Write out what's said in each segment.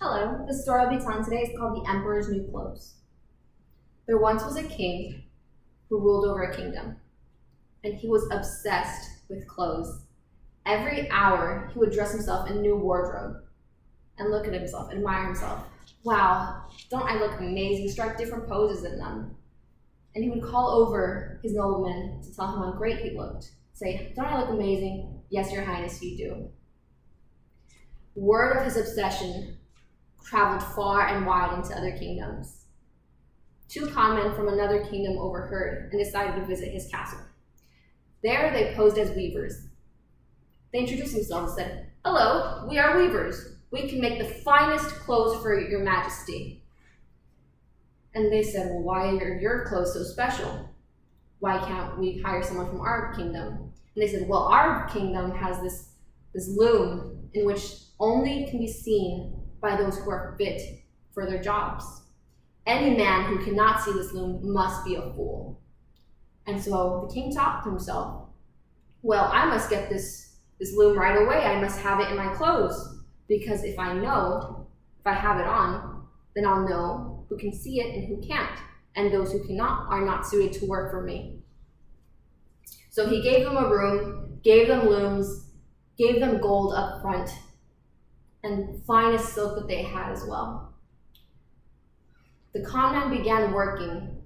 Hello, the story I'll be telling today is called The Emperor's New Clothes. There once was a king who ruled over a kingdom, and he was obsessed with clothes. Every hour, he would dress himself in a new wardrobe and look at himself, admire himself. Wow, don't I look amazing? Strike different poses in them. And he would call over his noblemen to tell him how great he looked. Say, don't I look amazing? Yes, your highness, you do. Word of his obsession traveled far and wide into other kingdoms. Two con men from another kingdom overheard and decided to visit his castle. There they posed as weavers. They introduced themselves and said, "Hello, we are weavers. We can make the finest clothes for your majesty." And they said, "Well, why are your clothes so special? Why can't we hire someone from our kingdom?" And they said, "Well, our kingdom has this loom in which only can be seen by those who are fit for their jobs. Any man who cannot see this loom must be a fool." And so the king thought to himself, well, I must get this loom right away. I must have it in my clothes, because if I have it on, then I'll know who can see it and who can't. And those who cannot are not suited to work for me. So he gave them a room, gave them looms, gave them gold up front, and finest silk that they had as well. The con men began working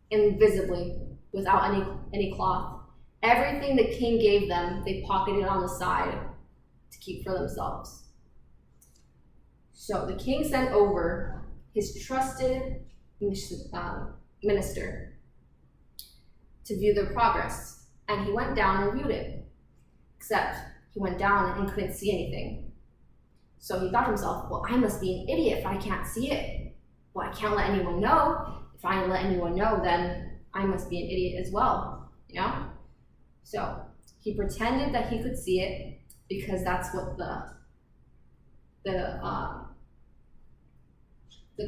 invisibly without any cloth. Everything the king gave them, they pocketed on the side to keep for themselves. So the king sent over his trusted minister to view their progress, and he went down and viewed it, except he went down and couldn't see anything. So he thought to himself, well, I must be an idiot if I can't see it. Well, I can't let anyone know. If I let anyone know, then I must be an idiot as well, you know? So he pretended that he could see it, because that's what the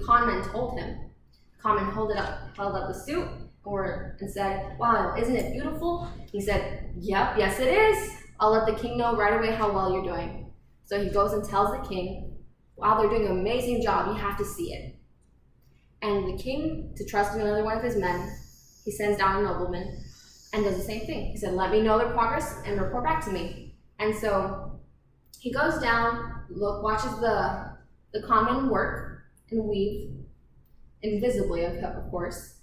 con men told him. The con men held up the suit and said, "Wow, isn't it beautiful?" He said, "Yep, yes it is. I'll let the king know right away how well you're doing." So he goes and tells the king, "Wow, they're doing an amazing job. You have to see it." And the king, to trust another one of his men, he sends down a nobleman and does the same thing. He said, "Let me know their progress and report back to me." And so he goes down, watches the con men work and weave, invisibly, of course,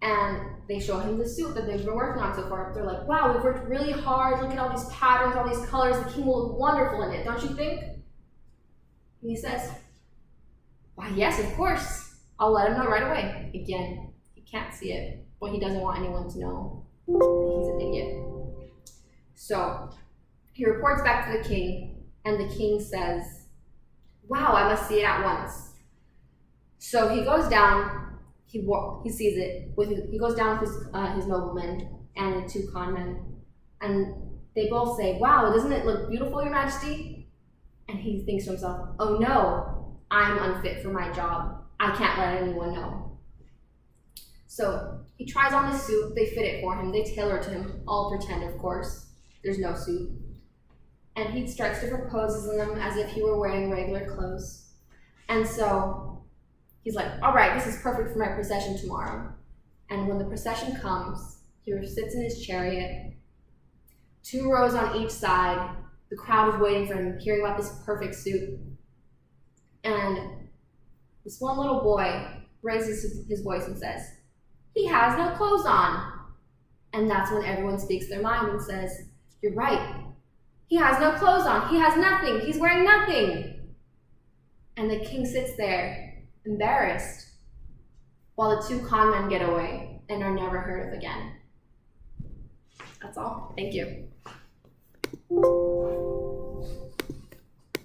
and they show him the suit that they've been working on so far. They're like, "Wow, we've worked really hard. Look at all these patterns, all these colors. The king will look wonderful in it, don't you think?" And he says, "Why, yes, of course. I'll let him know right away." Again, he can't see it, but he doesn't want anyone to know that he's an idiot. So he reports back to the king, and the king says, "Wow, I must see it at once." So he goes down. He sees it. He goes down with his noblemen and the two con men, and they both say, "Wow, doesn't it look beautiful, your majesty?" And he thinks to himself, "Oh no, I'm unfit for my job. I can't let anyone know." So he tries on the suit. They fit it for him. They tailor it to him. All pretend, of course. There's no suit. And he strikes different poses in them as if he were wearing regular clothes. And so he's like, "All right, this is perfect for my procession tomorrow." And when the procession comes, he sits in his chariot, 2 rows on each side. The crowd is waiting for him, hearing about this perfect suit. And this one little boy raises his voice and says, "He has no clothes on." And that's when everyone speaks their mind and says, "You're right. He has no clothes on. He has nothing. He's wearing nothing." And the king sits there, embarrassed, while the two con men get away and are never heard of again. That's all. Thank you.